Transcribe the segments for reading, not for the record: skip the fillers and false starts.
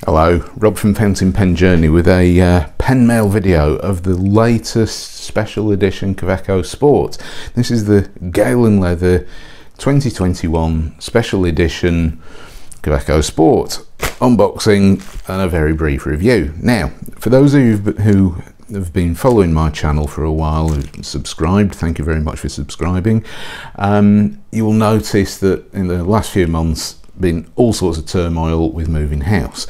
Hello, Rob from Fountain Pen Journey with a pen mail video of the latest special edition Kaweco Sport. This is the Galen Leather 2021 special edition Kaweco Sport unboxing and a very brief review. Now, for those of you who have been following my channel for a while, who've subscribed, thank you very much for subscribing. You will notice that in the last few months been all sorts of turmoil with moving house.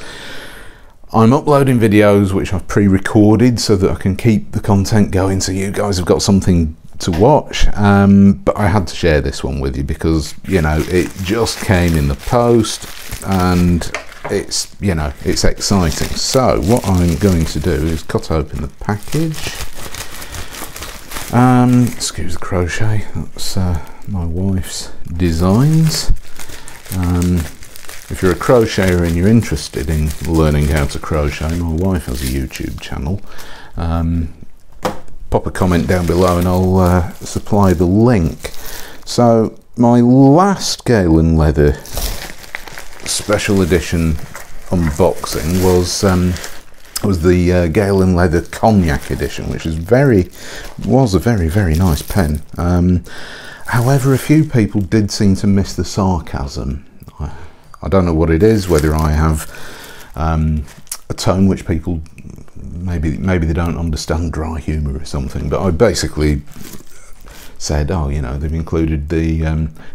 I'm uploading videos which I've pre-recorded so that I can keep the content going so you guys have got something to watch, but I had to share this one with you because, you know, it just came in the post and it's, you know, it's exciting. So what I'm going to do is cut open the package. Excuse the crochet, that's my wife's designs. If you're a crocheter and you're interested in learning how to crochet, my wife has a YouTube channel. Pop a comment down below and I'll supply the link. So my last Galen Leather special edition unboxing was the Galen Leather Cognac edition, which was a very nice pen. However, a few people did seem to miss the sarcasm. I don't know what it is, whether I have a tone which people maybe they don't understand dry humour or something, but I basically said, oh, you know, they've included the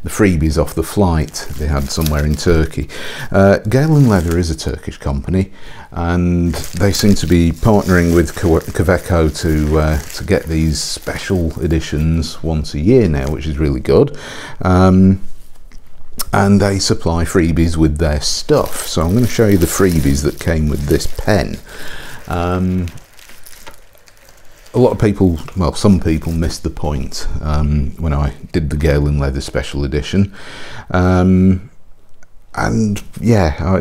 freebies off the flight they had somewhere in Turkey. Galen Leather is a Turkish company and they seem to be partnering with Kaweco to get these special editions once a year now, which is really good. And they supply freebies with their stuff. So I'm going to show you the freebies that came with this pen. A lot of people, well, some people missed the point when I did the Galen Leather special edition. And yeah,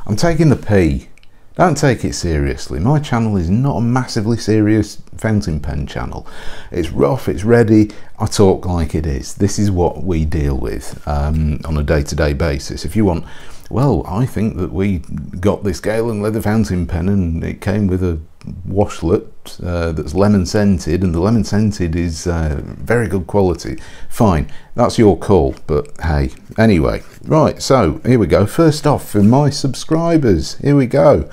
I'm taking the P. Don't take it seriously. My channel is not a massively serious fountain pen channel. It's rough, it's ready, I talk like it is. This is what we deal with on a day-to-day basis. If you want, well, I think that we got this Galen Leather fountain pen and it came with a washlet that's lemon scented, and the lemon scented is very good quality. Fine, that's your call, but hey, anyway, right, so here we go. First off, for my subscribers, here we go.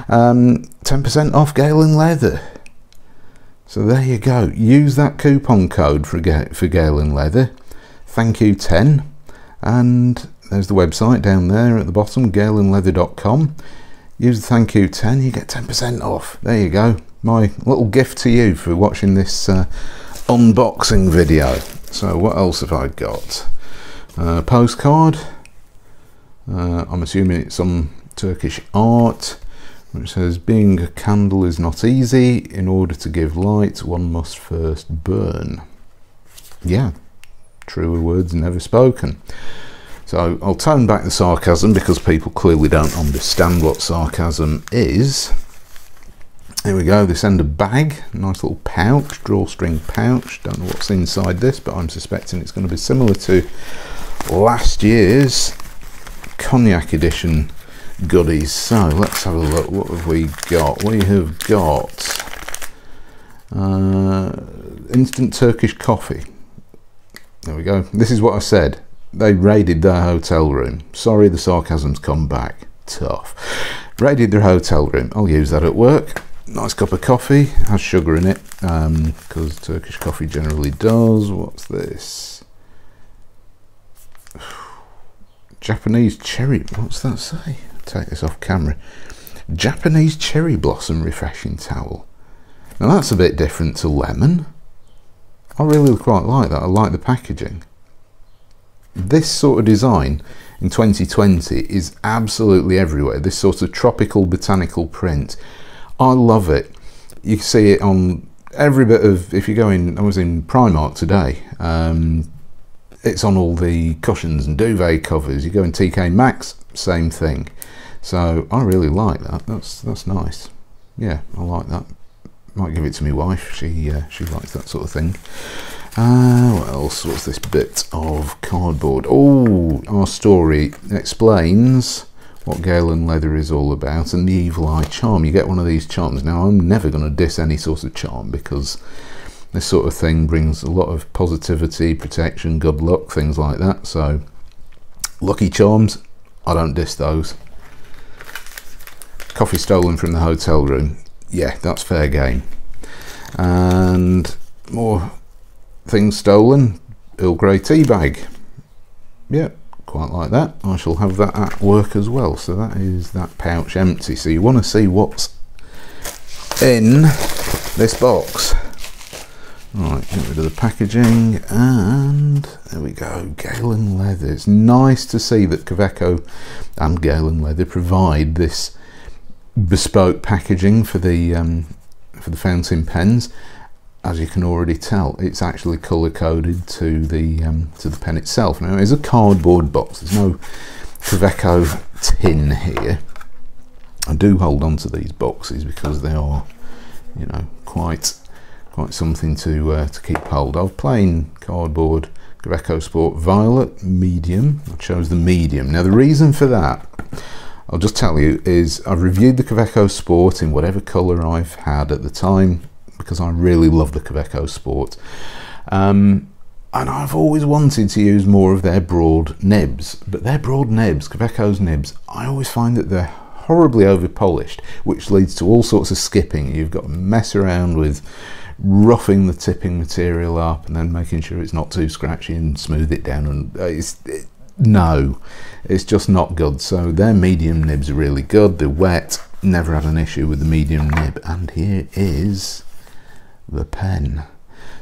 10% off Galen Leather. So there you go. Use that coupon code for Galen Leather. Thank you 10, and there's the website down there at the bottom, galenleather.com. Use the thank you 10, you get 10% off. There you go. My little gift to you for watching this unboxing video. So what else have I got? Postcard. I'm assuming it's some Turkish art, which says, being a candle is not easy. In order to give light, one must first burn. Yeah, truer words never spoken. So I'll tone back the sarcasm because people clearly don't understand what sarcasm is. Here we go, they send a bag, a nice little pouch, drawstring pouch. Don't know what's inside this, but I'm suspecting it's going to be similar to last year's Cognac edition goodies. So let's have a look. What have we got? We have got instant Turkish coffee. There we go. This is what I said. They raided their hotel room. Sorry, the sarcasm's come back. Tough. Raided their hotel room. I'll use that at work. Nice cup of coffee. Has sugar in it, because Turkish coffee generally does. What's this? Japanese cherry. What's that say? Take this off camera. Japanese cherry blossom refreshing towel. Now that's a bit different to lemon. I really quite like that. I like the packaging. This sort of design in 2020 is absolutely everywhere. This sort of tropical botanical print. I love it. You can see it on every bit of, if you go in, I was in Primark today. It's on all the cushions and duvet covers. You go in TK Maxx, same thing. So I really like that. That's nice. Yeah, I like that. Might give it to my wife. She likes that sort of thing. What else? What's this bit of cardboard? Oh, our story explains what Galen Leather is all about, and the Evil Eye charm. You get one of these charms. Now, I'm never going to diss any sort of charm, because this sort of thing brings a lot of positivity, protection, good luck, things like that. So lucky charms, I don't diss those. Coffee stolen from the hotel room, yeah, that's fair game. And more things stolen. Earl Grey tea bag, yeah, quite like that. I shall have that at work as well. So that is that pouch empty. So you want to see what's in this box. Right, get rid of the packaging, and there we go, Galen Leather. It's nice to see that Kaweco and Galen Leather provide this bespoke packaging for the fountain pens. As you can already tell, it's actually colour coded to the pen itself. Now, it's a cardboard box. There's no Kaweco tin here. I do hold on to these boxes because they are, you know, quite something to keep hold of. Plain cardboard Kaweco Sport Violet medium. I chose the medium. Now, the reason for that, I'll just tell you, is I've reviewed the Kaweco Sport in whatever colour I've had at the time, because I really love the Kaweco Sport, and I've always wanted to use more of their broad nibs, but their broad nibs, Kaweco's nibs, I always find that they're horribly over polished, which leads to all sorts of skipping. You've got to mess around with roughing the tipping material up and then making sure it's not too scratchy and smooth it down, and no, it's just not good. So their medium nibs are really good. They're wet, never had an issue with the medium nib. And here is the pen.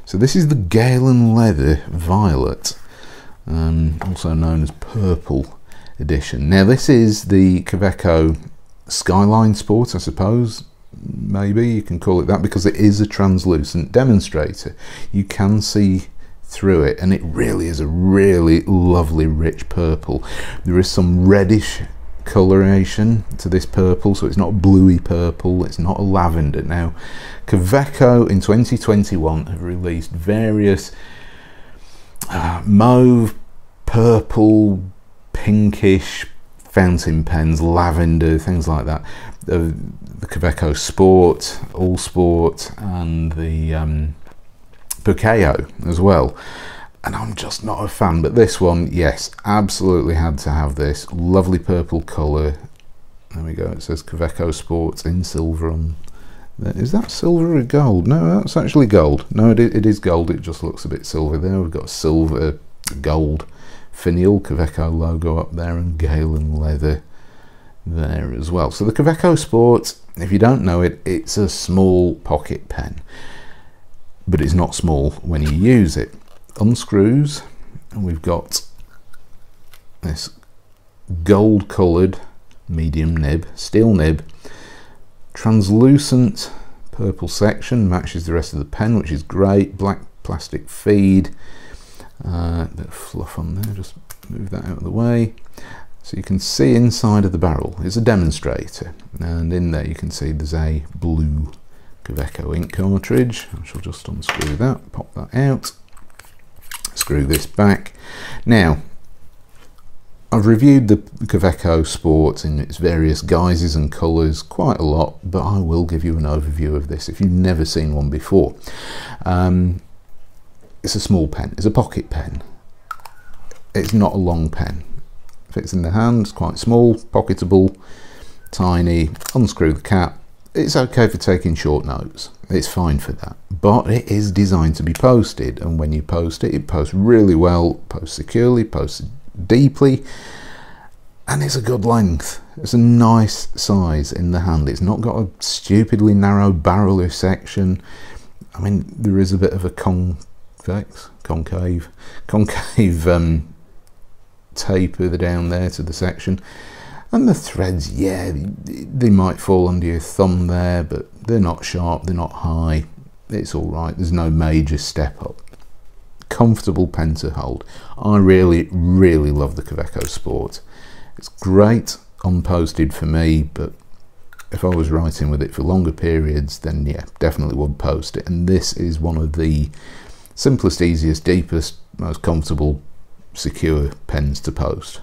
So this is the Galen Leather Violet, also known as Purple Edition. Now, this is the Kaweco Skyline Sport, I suppose. Maybe you can call it that, because it is a translucent demonstrator. You can see through it, and it really is a really lovely rich purple. There is some reddish coloration to this purple, so it's not bluey purple, it's not a lavender. Now, Kaweco in 2021 have released various mauve, purple, pinkish fountain pens, lavender, things like that. The Kaweco Sport, All Sport, and the Kaweco as well. And I'm just not a fan, but this one, yes, absolutely had to have this. Lovely purple colour. There we go, it says Kaweco Sport in silver on there. Is that silver or gold? No, that's actually gold. No, it is gold, it just looks a bit silver there. We've got silver, gold finial, Kaweco logo up there, and Galen Leather there as well. So the Kaweco Sport, if you don't know it, it's a small pocket pen, but it's not small when you use it. Unscrews, and we've got this gold coloured medium nib, steel nib, translucent purple section, matches the rest of the pen, which is great. Black plastic feed, a bit of fluff on there, just move that out of the way so you can see inside of the barrel. It's a demonstrator, and in there you can see there's a blue Kaweco ink cartridge. I shall just unscrew that, pop that out, screw this back. Now, I've reviewed the Kaweco Sport in its various guises and colours quite a lot, but I will give you an overview of this if you've never seen one before. It's a small pen, it's a pocket pen. It's not a long pen. Fits in the hand, it's quite small, pocketable, tiny. Unscrew the cap. It's okay for taking short notes, it's fine for that, but it is designed to be posted, and when you post it, it posts really well, posts securely, posts deeply, and it's a good length. It's a nice size in the hand. It's not got a stupidly narrow barrel section. I mean, there is a bit of a concave taper down there to the section. And the threads, yeah, they might fall under your thumb there, but they're not sharp, they're not high. It's all right, there's no major step up. Comfortable pen to hold. I really, really love the Kaweco Sport. It's great unposted for me, but if I was writing with it for longer periods, then yeah, definitely would post it. And this is one of the simplest, easiest, deepest, most comfortable, secure pens to post.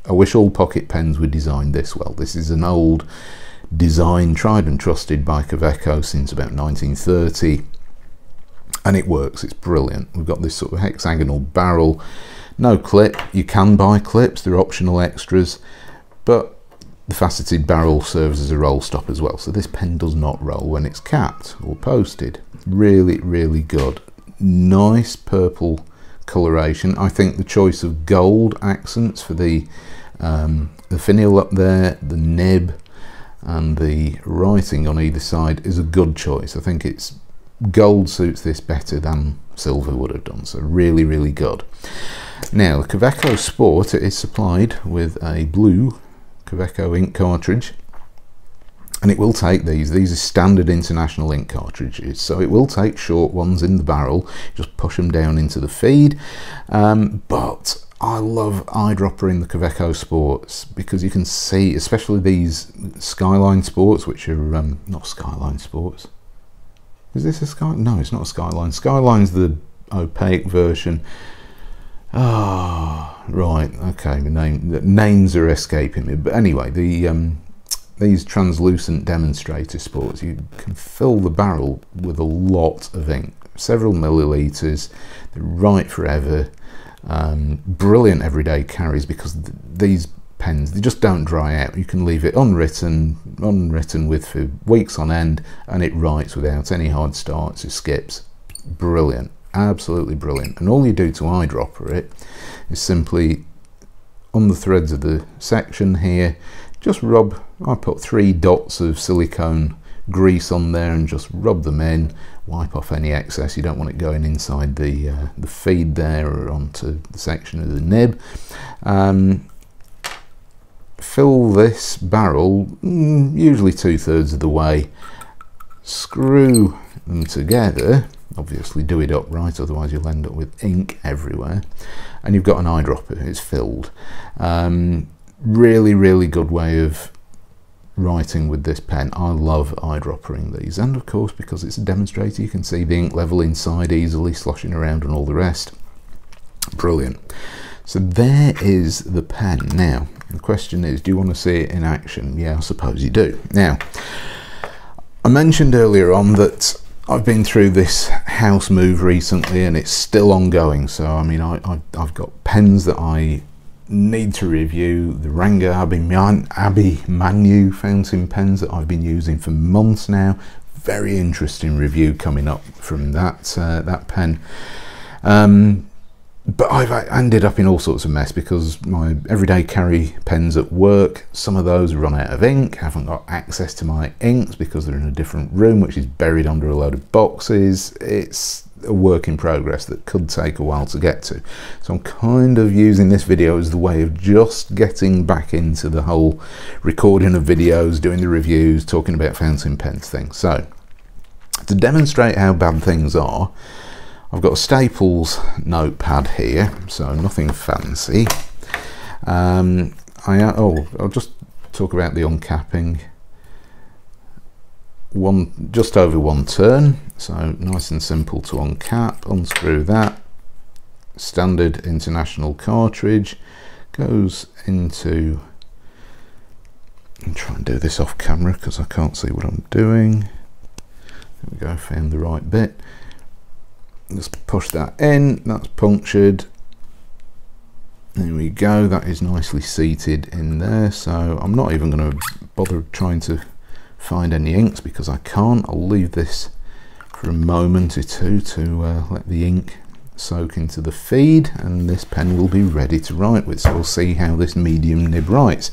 I wish all pocket pens were designed this well. This is an old design, tried and trusted by Kaweco since about 1930, and it works. It's brilliant. We've got this sort of hexagonal barrel, no clip. You can buy clips, they're optional extras, but the faceted barrel serves as a roll stop as well, so this pen does not roll when it's capped or posted. Really, really good. Nice purple coloration. I think the choice of gold accents for the finial up there, the nib, and the writing on either side is a good choice. I think it's gold suits this better than silver would have done, so really, really good. Now, the Kaweco Sport, it is supplied with a blue Kaweco ink cartridge, and it will take these are standard international ink cartridges, so it will take short ones in the barrel, just push them down into the feed, but I love eyedropper in the Kaweco Sports because you can see, especially these Skyline Sports, which are not Skyline Sports. Is this a Sky? No, it's not a Skyline. Skyline's the opaque version. Ah, oh, right. Okay, the names are escaping me. But anyway, these translucent demonstrator sports, you can fill the barrel with a lot of ink, several millilitres. They're right forever. Brilliant everyday carries because these pens, they just don't dry out. You can leave it unwritten with for weeks on end, and it writes without any hard starts or skips. Brilliant, absolutely brilliant. And all you do to eyedropper it is simply on the threads of the section here, just rub. I put 3 dots of silicone grease on there and just rub them in, wipe off any excess. You don't want it going inside the feed there or onto the section of the nib. Fill this barrel usually 2/3 of the way, screw them together, obviously do it upright, otherwise you'll end up with ink everywhere, and you've got an eyedropper. It's filled. Really, really good way of writing with this pen. I love eyedroppering these, and of course because it's a demonstrator you can see the ink level inside easily, sloshing around and all the rest. Brilliant. So there is the pen. Now the question is, do you want to see it in action? Yeah, I suppose you do. Now, I mentioned earlier on that I've been through this house move recently and it's still ongoing, so I mean I've got pens that I need to review. The Ranga Abbey Manu fountain pens that I've been using for months now. Very interesting review coming up from that pen. But I've ended up in all sorts of mess because my everyday carry pens at work, some of those run out of ink, haven't got access to my inks because they're in a different room which is buried under a load of boxes. It's a work in progress that could take a while to get to. So I'm kind of using this video as the way of just getting back into the whole recording of videos, doing the reviews, talking about fountain pens thing. So to demonstrate how bad things are, I've got a Staples notepad here, so nothing fancy. I'll just talk about the uncapping. Just over 1 turn, so nice and simple to uncap. Unscrew that. Standard international cartridge goes into. I'll try and do this off camera because I can't see what I'm doing. There we go, found the right bit. Just push that in, that's punctured. There we go, that is nicely seated in there, so I'm not even going to bother trying to find any inks because I can't. I'll leave this for a moment or two to let the ink soak into the feed, and this pen will be ready to write with, so we'll see how this medium nib writes.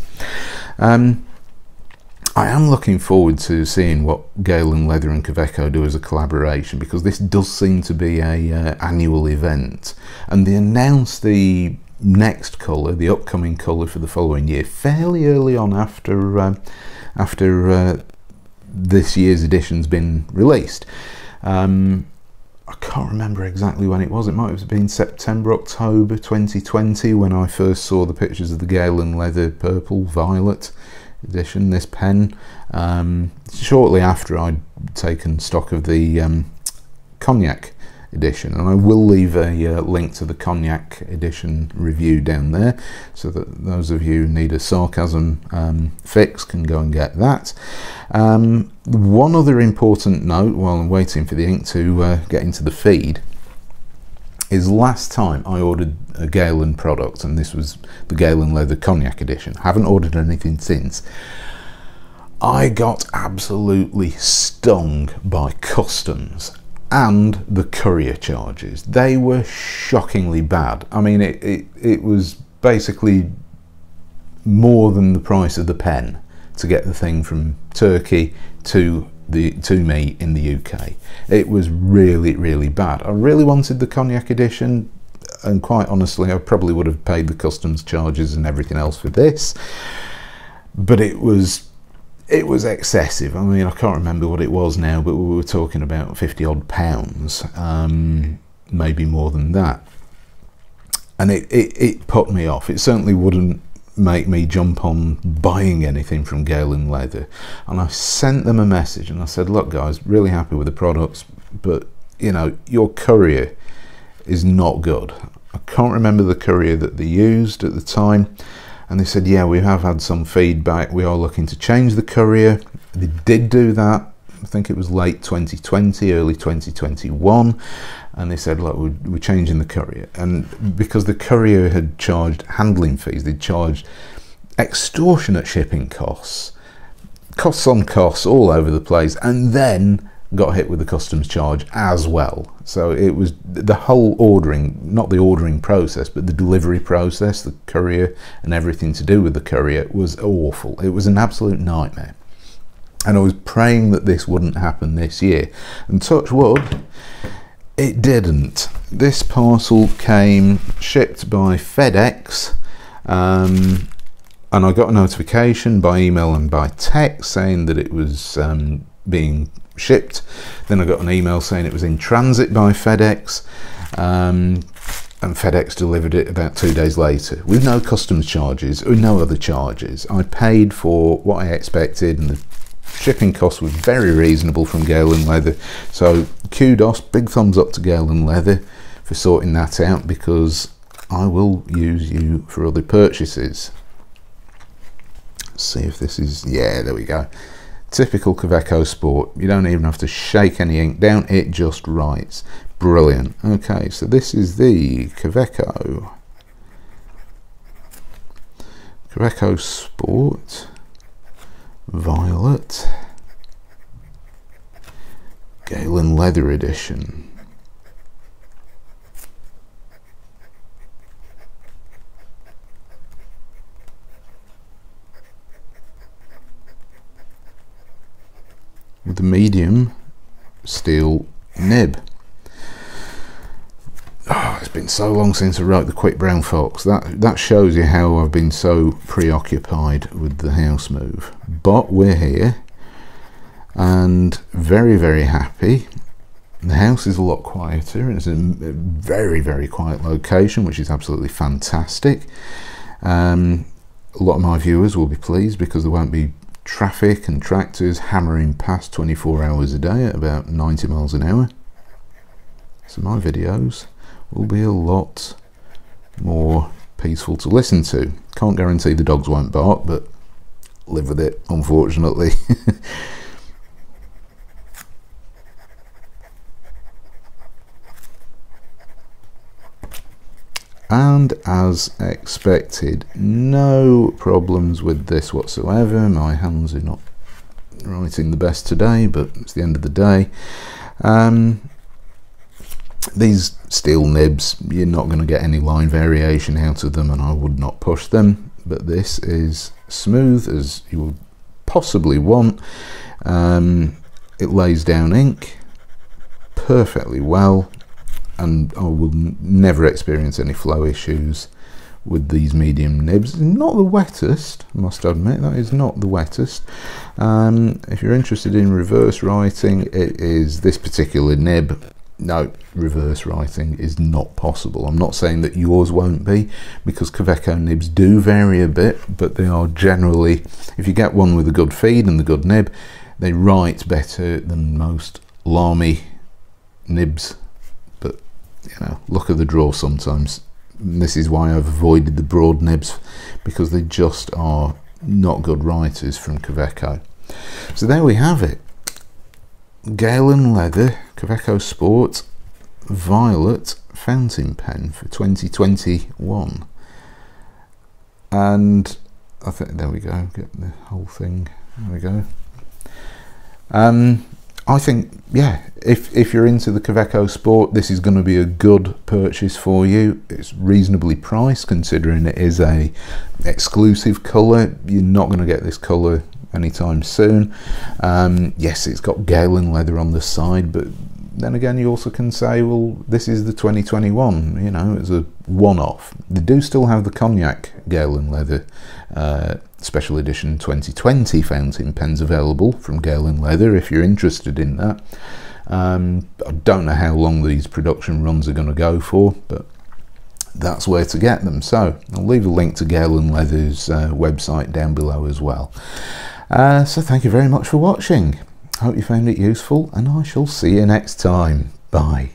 I am looking forward to seeing what Galen Leather and Kaweco do as a collaboration, because this does seem to be a annual event, and they announced the next colour, the upcoming colour for the following year, fairly early on after this year's edition's been released. I can't remember exactly when it was. It might have been September, October 2020 when I first saw the pictures of the Galen Leather purple violet edition, this pen. Shortly after I'd taken stock of the cognac edition, and I will leave a link to the Cognac edition review down there, so that those of you who need a sarcasm fix can go and get that. One other important note while I'm waiting for the ink to get into the feed is last time I ordered a Galen product, and this was the Galen Leather Cognac edition. Haven't ordered anything since. I got absolutely stung by customs and the courier charges. They were shockingly bad. I mean, it was basically more than the price of the pen to get the thing from Turkey to me in the UK. It was really, really bad. I really wanted the Cognac edition, and quite honestly I probably would have paid the customs charges and everything else for this, but it was excessive. I mean, I can't remember what it was now, but we were talking about 50 odd pounds, maybe more than that, and it put me off. It certainly wouldn't make me jump on buying anything from Galen Leather. And I sent them a message and I said, look guys, really happy with the products, but you know, your courier is not good. I can't remember the courier that they used at the time, and they said, yeah, we have had some feedback, we are looking to change the courier. They did do that. I think it was late 2020, early 2021, and they said, look, we're changing the courier. And because the courier had charged handling fees, they'd charged extortionate shipping costs on costs all over the place, and then got hit with the customs charge as well. So it was the whole ordering, not the ordering process, but the delivery process, the courier and everything to do with the courier was awful. It was an absolute nightmare. And I was praying that this wouldn't happen this year, and touch wood, it didn't. This parcel came shipped by FedEx, and I got a notification by email and by text saying that it was being shipped. Then I got an email saying it was in transit by FedEx, and FedEx delivered it about 2 days later with no customs charges or no other charges. I paid for what I expected, and the shipping costs were very reasonable from Galen Leather. So kudos, big thumbs up to Galen Leather for sorting that out, because I will use you for other purchases. Let's see if this is, yeah, there we go. Typical Kaweco Sport. You don't even have to shake any ink down, it just writes. Brilliant. Okay, so this is the Kaweco Sport Violet Galen Leather edition. With the medium steel nib. Oh, it's been so long since I wrote the Quick Brown Fox. That shows you how I've been so preoccupied with the house move. But we're here and very, very happy. The house is a lot quieter. It's a very, very quiet location, which is absolutely fantastic. A lot of my viewers will be pleased because there won't be traffic and tractors hammering past 24 hours a day at about 90 miles an hour. So my videos will be a lot more peaceful to listen to. Can't guarantee the dogs won't bark, but live with it, unfortunately. And as expected, no problems with this whatsoever. My hands are not writing the best today, but it's the end of the day. These steel nibs, you're not going to get any line variation out of them, and I would not push them, but this is smooth as you would possibly want. It lays down ink perfectly well, and I will never experience any flow issues with these medium nibs. Not the wettest, I must admit, that is not the wettest. If you're interested in reverse writing, it is this particular nib. No, reverse writing is not possible. I'm not saying that yours won't be, because Kaweco nibs do vary a bit, but they are generally, if you get one with a good feed and the good nib, they write better than most Lamy nibs. But you know, luck of the draw sometimes. This is why I've avoided the broad nibs, because they just are not good writers from Kaweco. So there we have it. Galen Leather Kaweco Sport Violet fountain pen for 2021. And I think, there we go, get the whole thing, there we go. I think, yeah, if you're into the Kaweco Sport, this is going to be a good purchase for you. It's reasonably priced, considering it is a exclusive colour. You're not going to get this colour anytime soon. Yes, it's got Galen Leather on the side, but then again, you also can say, well, this is the 2021, you know, it's a one-off. They do still have the Cognac Galen Leather Special Edition 2020 fountain pens available from Galen Leather, if you're interested in that. I don't know how long these production runs are going to go for, but that's where to get them. So I'll leave a link to Galen Leather's website down below as well. So thank you very much for watching. Hope you found it useful, and I shall see you next time. Bye.